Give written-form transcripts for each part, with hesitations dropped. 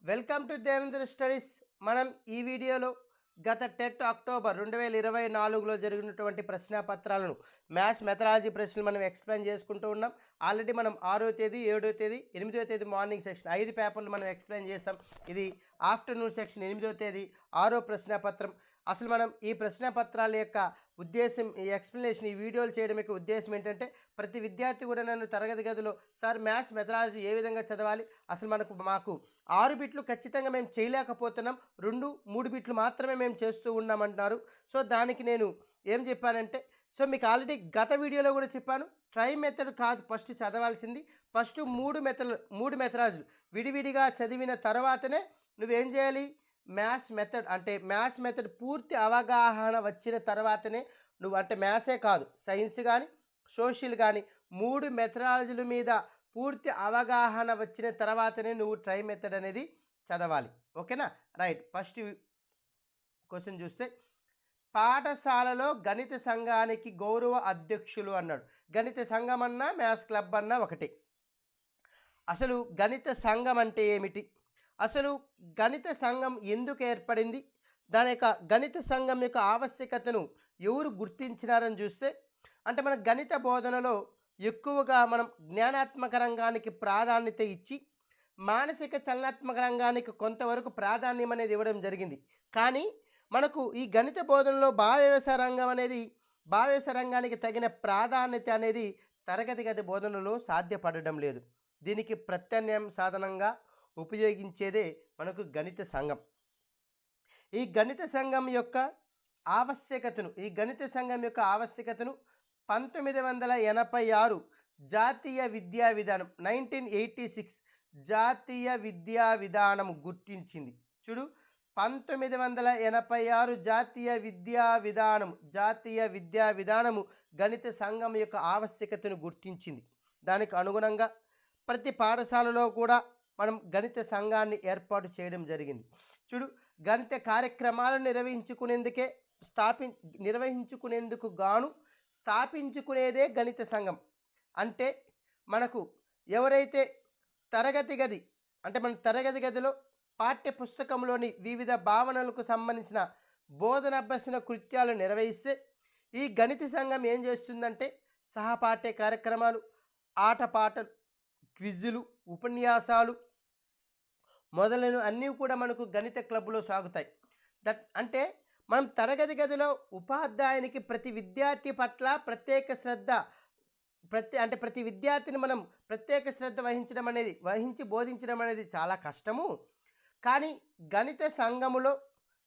Welcome to Devendra studies. మనం ఈ వీడియోలో గత టెట్ అక్టోబర్ 2024లో జరిగినటువంటి ప్రశ్నపత్రాలను మ్యాథ్స్ మెథడాలజీ ప్రశ్నలు మనం ఎక్స్ప్లెయిన్ చేసుకుంటూ ఉన్నాం. ఆల్రెడీ మనం 6వ తేదీ, 7వ తేదీ, 8వ తేదీ మార్నింగ్ సెక్షన్ 5 పేపర్లు మనం ఎక్స్ప్లెయిన్ చేసాం. ఇది ఆఫ్టర్నూన్ సెక్షన్ 8వ తేదీ 6వ ప్రశ్నపత్రం. అసలు మనం ఈ ప్రశ్నపత్రాల యొక్క ఉద్దేశం, ఈ ఎక్స్ప్లెనేషన్, ఈ వీడియోలు చేయడం యొక్క ఉద్దేశం ఏంటంటే, ప్రతి విద్యార్థి కూడా నన్ను తరగతి గదిలో సార్ మ్యాథ్స్ మెథడాలజీ ఏ విధంగా చదవాలి, అసలు మాకు 6 బిట్లు ఖచ్చితంగా మేము చేయలేకపోతున్నాం, 2-3 బిట్లు మాత్రమే మేము చేస్తూ ఉన్నామంటున్నారు. సో దానికి నేను ఏం చెప్పానంటే, సో మీకు ఆల్రెడీ గత వీడియోలో కూడా చెప్పాను, ట్రై మెథడ్ కాదు ఫస్ట్ చదవాల్సింది. ఫస్ట్ 3 మెథడాలజీలు విడివిడిగా చదివిన తర్వాతనే నువ్వేం చేయాలి, మ్యాథ్స్ మెథడ్ పూర్తి అవగాహన వచ్చిన తర్వాతనే నువ్వు, అంటే మ్యాథ్సే కాదు సైన్స్ కానీ సోషల్ కానీ 3 మెథడాలజీల మీద పూర్తి అవగాహన వచ్చిన తర్వాతనే నువ్వు ట్రై మెథడ్ అనేది చదవాలి. ఓకేనా? రైట్. ఫస్ట్ క్వశ్చన్ చూస్తే, పాఠశాలలో గణిత సంఘానికి గౌరవ అధ్యక్షులు అన్నాడు. గణిత సంఘం అన్నా మ్యాథ్స్ క్లబ్ అన్నా ఒకటి. అసలు గణిత సంఘం అంటే ఏమిటి, అసలు గణిత సంఘం ఎందుకు ఏర్పడింది, దాని యొక్క గణిత సంఘం యొక్క ఆవశ్యకతను ఎవరు గుర్తించినారని చూస్తే, అంటే మన గణిత బోధనలో ఎక్కువగా మనం జ్ఞానాత్మక రంగానికి ప్రాధాన్యత ఇచ్చి మానసిక చలనాత్మక రంగానికి కొంతవరకు ప్రాధాన్యం అనేది ఇవ్వడం జరిగింది. కానీ మనకు ఈ గణిత బోధనలో భావ్యవస రంగానికి తగిన ప్రాధాన్యత అనేది తరగతి గది బోధనలో సాధ్యపడడం లేదు. దీనికి ప్రత్యామ్నాయం సాధనంగా ఉపయోగించేదే మనకు గణిత సంఘం. ఈ గణిత సంఘం యొక్క ఆవశ్యకతను 1986 జాతీయ విద్యా విధానం 1986 జాతీయ విద్యా విధానము గుర్తించింది. చూడు, 1986 జాతీయ విద్యా విధానము గణిత సంఘం యొక్క ఆవశ్యకతను గుర్తించింది. దానికి అనుగుణంగా ప్రతి పాఠశాలలో కూడా మనం గణిత సంఘాన్ని ఏర్పాటు చేయడం జరిగింది. చూడు, గణిత కార్యక్రమాలు నిర్వహించుకునేందుకు గాను స్థాపించుకునేదే గణిత సంఘం. అంటే మనకు ఎవరైతే మన తరగతి గదిలో పాఠ్య పుస్తకంలోని వివిధ భావనలకు సంబంధించిన బోధన అభ్యసన కృత్యాలు నిర్వహిస్తే, ఈ గణిత సంఘం ఏం చేస్తుందంటే సహపాఠ్య కార్యక్రమాలు, ఆటపాటలు, క్విజ్లు, ఉపన్యాసాలు మొదలైన అన్నీ కూడా మనకు గణిత క్లబ్లో సాగుతాయి. అంటే మనం తరగతి గదిలో ఉపాధ్యాయునికి ప్రతి విద్యార్థి పట్ల ప్రతి విద్యార్థిని మనం ప్రత్యేక శ్రద్ధ వహించి బోధించడం అనేది చాలా కష్టము. కానీ గణిత సంఘములో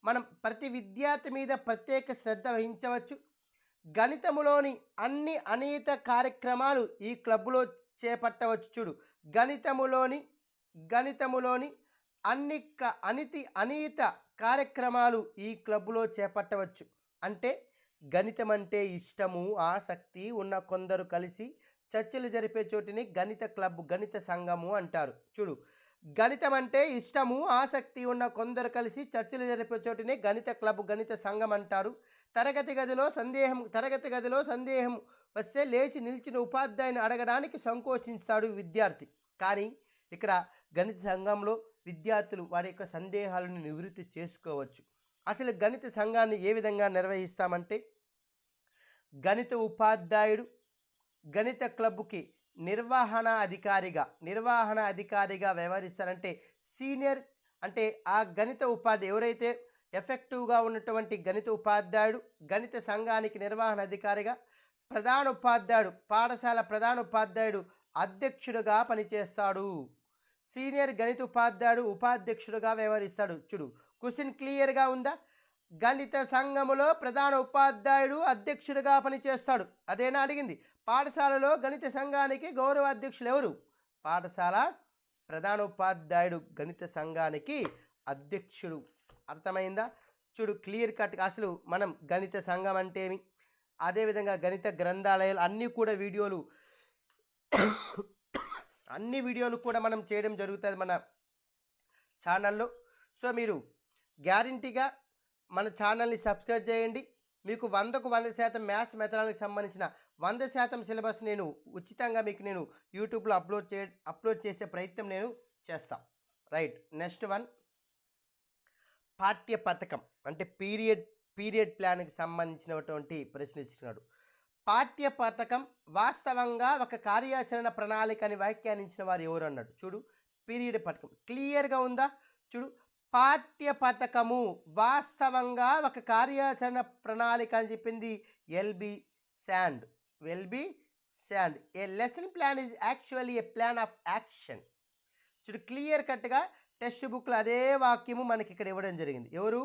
మనం ప్రతి విద్యార్థి మీద ప్రత్యేక శ్రద్ధ వహించవచ్చు. గణితములోని అన్ని అనియత కార్యక్రమాలు ఈ క్లబ్లో చేపట్టవచ్చు. చూడు, గణితములోని అన్ని అనియత కార్యక్రమాలు ఈ క్లబ్లో చేపట్టవచ్చు. అంటే గణితం అంటే ఇష్టము, ఆసక్తి ఉన్న కొందరు కలిసి చర్చలు జరిపే చోటిని గణిత క్లబ్, గణిత సంఘము అంటారు. చూడు, గణితం అంటే ఇష్టము, ఆసక్తి ఉన్న కొందరు కలిసి చర్చలు జరిపే చోటిని గణిత క్లబ్, గణిత సంఘం అంటారు. తరగతి గదిలో సందేహం వస్తే లేచి నిలిచిన ఉపాధ్యాయుని అడగడానికి సంకోచించాడు విద్యార్థి. కానీ ఇక్కడ గణిత సంఘంలో విద్యార్థులు వారి యొక్క సందేహాలను నివృత్తి చేసుకోవచ్చు. అసలు గణిత సంఘాన్ని ఏ విధంగా నిర్వహిస్తామంటే, గణిత ఉపాధ్యాయుడు గణిత క్లబ్కి నిర్వహణ అధికారిగా వ్యవహరిస్తారంటే సీనియర్, అంటే ఆ గణిత ఉపాధ్యాయుడు ఎవరైతే ఎఫెక్టివ్గా ఉన్నటువంటి గణిత ఉపాధ్యాయుడు గణిత సంఘానికి నిర్వహణ అధికారిగా, పాఠశాల ప్రధాన ఉపాధ్యాయుడు అధ్యక్షుడుగా పనిచేస్తాడు. సీనియర్ గణిత ఉపాధ్యాయుడు ఉపాధ్యక్షుడుగా వ్యవహరిస్తాడు. చూడు, క్వశ్చన్ క్లియర్గా ఉందా? గణిత సంఘములో ప్రధాన ఉపాధ్యాయుడు అధ్యక్షుడిగా పనిచేస్తాడు. అదేనా అడిగింది. పాఠశాలలో గణిత సంఘానికి గౌరవ అధ్యక్షులు ఎవరు? పాఠశాల ప్రధాన ఉపాధ్యాయుడు గణిత సంఘానికి అధ్యక్షుడు. అర్థమైందా? చూడు, క్లియర్ కట్. అసలు మనం గణిత సంఘం అంటే ఏమి, అదేవిధంగా గణిత గ్రంథాలయాలు అన్ని వీడియోలు కూడా మనం చేయడం జరుగుతుంది మన ఛానల్లో. సో మీరు గ్యారంటీగా మన ఛానల్ని సబ్స్క్రైబ్ చేయండి. మీకు 100% మ్యాథ్స్ మెథడాలజీకి సంబంధించిన 100% సిలబస్ నేను ఉచితంగా మీకు యూట్యూబ్లో అప్లోడ్ చేసే ప్రయత్నం నేను చేస్తాను. రైట్. నెక్స్ట్ వన్ పాఠ్య పథకం అంటే పీరియడ్ ప్లాన్కి సంబంధించినటువంటి ప్రశ్న ఇచ్చినాడు. పాఠ్య పథకం వాస్తవంగా ఒక కార్యాచరణ ప్రణాళిక అని వ్యాఖ్యానించిన వారు ఎవరు అన్నాడు. చూడు, పీరియడ్ పథకం క్లియర్గా ఉందా. చూడు, పాఠ్య పథకము వాస్తవంగా ఒక కార్యాచరణ ప్రణాళిక అని చెప్పింది LB sand. A lesson plan is actually A plan of action. చూడు, క్లియర్ కట్గా టెక్స్ట్ బుక్లో అదే వాక్యము మనకి ఇక్కడ ఇవ్వడం జరిగింది. ఎవరు?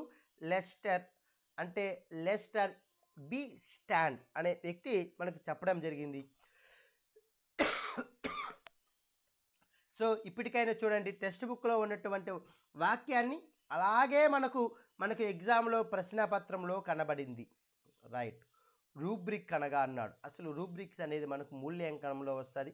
లెస్టర్ బి స్టాండ్ అనే వ్యక్తి మనకు చెప్పడం జరిగింది. సో ఇప్పటికైనా చూడండి, టెక్స్ట్ బుక్లో ఉన్నటువంటి వాక్యాన్ని అలాగే మనకు ఎగ్జామ్లో ప్రశ్నపత్రంలో కనబడింది. రైట్. రూబ్రిక్ అనగా అన్నాడు. అసలు రూబ్రిక్స్ అనేది మనకు మూల్యాంకనంలో వస్తుంది.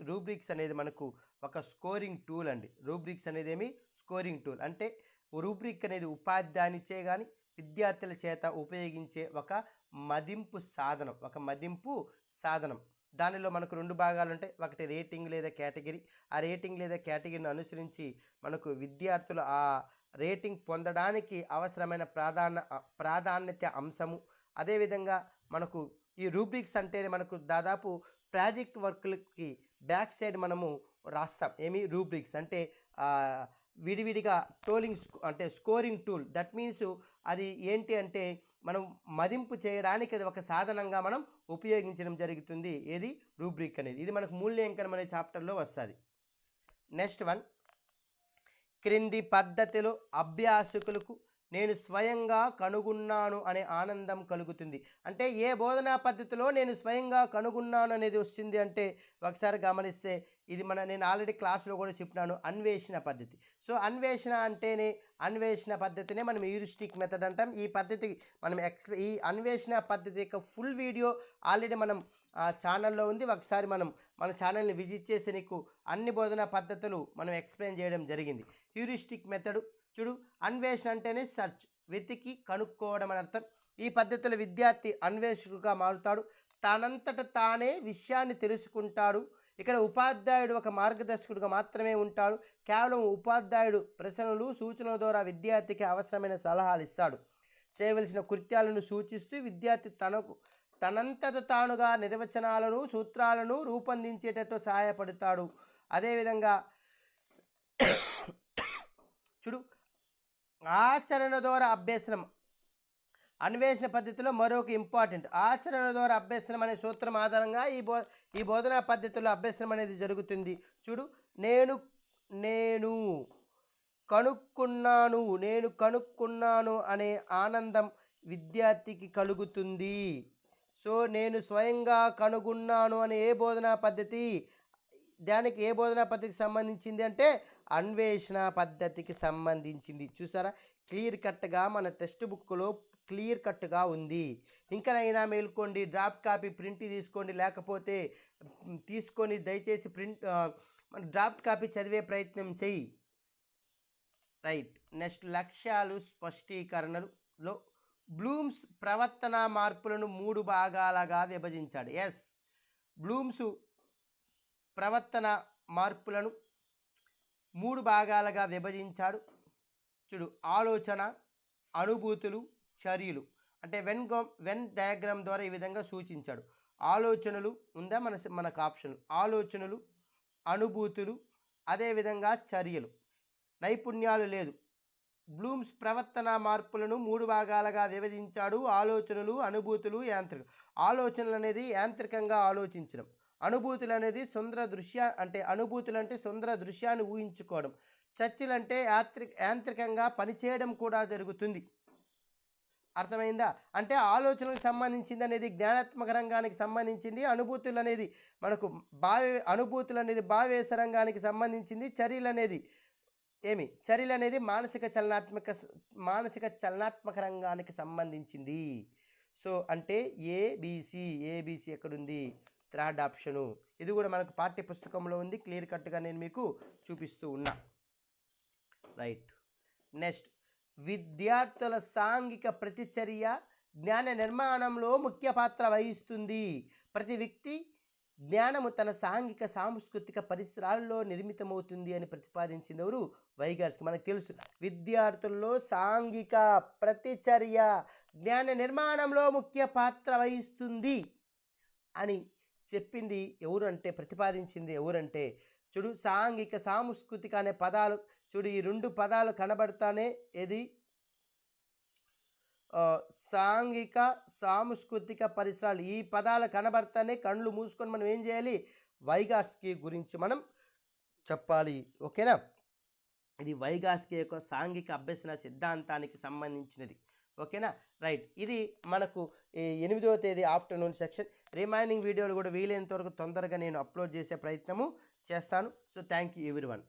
రూబ్రిక్స్ అనేది మనకు ఒక స్కోరింగ్ టూల్ అండి. రూబ్రిక్స్ అనేది స్కోరింగ్ టూల్ అంటే రూబ్రిక్ అనేది ఉపాధ్యాయునిచే కానీ విద్యార్థుల చేత ఉపయోగించే ఒక మదింపు సాధనం. దానిలో మనకు 2 భాగాలు ఉంటాయి. ఒకటి రేటింగ్ లేదా కేటగిరీ. ఆ రేటింగ్ లేదా కేటగిరీని అనుసరించి మనకు విద్యార్థులు ఆ రేటింగ్ పొందడానికి అవసరమైన ప్రాధాన్యత అంశము. అదేవిధంగా మనకు ఈ రూబ్రిక్స్ అంటే మనకు దాదాపు ప్రాజెక్ట్ వర్క్లకి బ్యాక్ సైడ్ మనము రాస్తాం. రూబ్రిక్స్ అంటే విడివిడిగా స్కోరింగ్ టూల్. దట్ మీన్స్ అది ఏంటి అంటే మనం మదింపు చేయడానికి అది ఒక సాధనంగా మనం ఉపయోగించడం జరుగుతుంది. ఏది? రూబ్రిక్ అనేది. ఇది మనకు మూల్యాంకనం అనే చాప్టర్లో వస్తుంది. నెక్స్ట్ వన్, క్రింది పద్ధతిలో అభ్యాసకులకు నేను స్వయంగా కనుగొన్నాను అనే ఆనందం కలుగుతుంది. అంటే ఏ బోధనా పద్ధతిలో నేను స్వయంగా కనుగొన్నాను అనేది వస్తుంది అంటే ఒకసారి గమనిస్తే ఇది నేను ఆల్రెడీ క్లాస్లో కూడా చెప్పినాను, అన్వేషణ పద్ధతి. సో అన్వేషణ పద్ధతినే మనం హ్యూరిస్టిక్ మెథడ్ అంటాం. ఈ పద్ధతి మనం ఈ అన్వేషణ పద్ధతి యొక్క ఫుల్ వీడియో ఆల్రెడీ మనం ఛానల్లో ఉంది. ఒకసారి మన ఛానల్ని విజిట్ చేసి నీకు అన్ని బోధనా పద్ధతులు మనం ఎక్స్ప్లెయిన్ చేయడం జరిగింది. హ్యూరిస్టిక్ మెథడ్ చూడు, అన్వేషణ అంటేనే సెర్చ్, వెతికి కనుక్కోవడం అని అర్థం. ఈ పద్ధతిలో విద్యార్థి అన్వేషకుడుగా మారుతాడు. తనంతట తానే విషయాన్ని తెలుసుకుంటాడు. ఇక్కడ ఉపాధ్యాయుడు ఒక మార్గదర్శకుడుగా మాత్రమే ఉంటాడు. కేవలం ఉపాధ్యాయుడు ప్రశ్నలు సూచనల ద్వారా విద్యార్థికి అవసరమైన సలహాలు ఇస్తాడు. చేయవలసిన కృత్యాలను సూచిస్తూ విద్యార్థి తనంతట తానుగా నిర్వచనాలను సూత్రాలను రూపొందించేటట్టు సహాయపడతాడు. అదేవిధంగా చూడు, ఆచరణ ద్వారా అభ్యసనం అన్వేషణ పద్ధతిలో మరొక ఇంపార్టెంట్. ఆచరణ ద్వారా అభ్యసనం అనే సూత్రం ఆధారంగా ఈ బోధనా పద్ధతిలో అభ్యసనం అనేది జరుగుతుంది. చూడు, నేను కనుక్కున్నాను అనే ఆనందం విద్యార్థికి కలుగుతుంది. సో నేను స్వయంగా కనుగొన్నాను అనే ఏ బోధనా పద్ధతికి సంబంధించింది అంటే అన్వేషణ పద్ధతికి సంబంధించింది. చూసారా, క్లియర్ కట్గా మన టెక్స్ట్ బుక్లో క్లియర్ కట్గా ఉంది. ఇంకనైనా మేల్కోండి, డ్రాఫ్ట్ కాపీ ప్రింట్ తీసుకోండి, లేకపోతే తీసుకొని దయచేసి డ్రాఫ్ట్ కాపీ చదివే ప్రయత్నం చెయ్యి. రైట్. నెక్స్ట్, లక్ష్యాలు స్పష్టీకరణలో బ్లూమ్స్ ప్రవర్తన మార్పులను 3 భాగాలుగా విభజించాడు. బ్లూమ్స్ ప్రవర్తన మార్పులను 3 భాగాలుగా విభజించాడు. చూడు, ఆలోచన, అనుభూతులు, చర్యలు. అంటే వెన్ డయాగ్రామ్ ద్వారా ఈ విధంగా సూచించాడు. ఆలోచనలు ఉందా మనకు ఆప్షన్, ఆలోచనలు, అనుభూతులు, అదేవిధంగా చర్యలు. నైపుణ్యాలు లేదు. బ్లూమ్స్ ప్రవర్తన మార్పులను 3 భాగాలుగా విభజించాడు. ఆలోచనలు, అనుభూతులు, యాంత్రికం. ఆలోచనలు అనేది యాంత్రికంగా ఆలోచించడం. అనుభూతులు అనేది అనుభూతులు అంటే సుందర దృశ్యాన్ని ఊహించుకోవడం. చర్చలు అంటే యాంత్రికంగా పనిచేయడం కూడా జరుగుతుంది. అర్థమైందా? అంటే ఆలోచనలకు సంబంధించింది అనేది జ్ఞానాత్మక రంగానికి సంబంధించింది. అనుభూతులు అనేది భావేశ రంగానికి సంబంధించింది. చర్యలు అనేది మానసిక చలనాత్మక రంగానికి సంబంధించింది. సో అంటే ఏబిసి ఎక్కడుంది? Third option. ఇది కూడా మనకు పాఠ్య పుస్తకంలో ఉంది. క్లియర్ కట్గా నేను మీకు చూపిస్తూ ఉన్నా. రైట్. నెక్స్ట్, విద్యార్థుల సాంఘిక ప్రతిచర్య జ్ఞాన నిర్మాణంలో ముఖ్య పాత్ర వహిస్తుంది. ప్రతి వ్యక్తి జ్ఞానము తన సాంఘిక సాంస్కృతిక పరిసరాల్లో నిర్మితమవుతుంది అని ప్రతిపాదించింది ఎవరు? వైగాట్స్కి. మనకు తెలుసు విద్యార్థుల్లో సాంఘిక ప్రతిచర్య జ్ఞాన నిర్మాణంలో ముఖ్య పాత్ర వహిస్తుంది అని చెప్పింది ఎవరంటే, ప్రతిపాదించింది ఎవరంటే చూడు సాంఘిక సాంస్కృతిక అనే పదాలు చూడు, ఈ రెండు పదాలు కనబడతానే ఏది సాంఘిక సాంస్కృతిక పరిసరాలు ఈ పదాలు కనబడతానే కళ్ళు మూసుకొని మనం ఏం చేయాలి? వైగాట్స్కి గురించి మనం చెప్పాలి. ఓకేనా? ఇది వైగాట్స్కి యొక్క సాంఘిక అభ్యసన సిద్ధాంతానికి సంబంధించినది. ఓకేనా? రైట్. ఇది మనకు 8వ తేదీ ఆఫ్టర్నూన్ సెక్షన్. రిమైనింగ్ వీడియోలు కూడా వీలైనంత వరకు తొందరగా నేను అప్లోడ్ చేసే ప్రయత్నము చేస్తాను. So thank you everyone.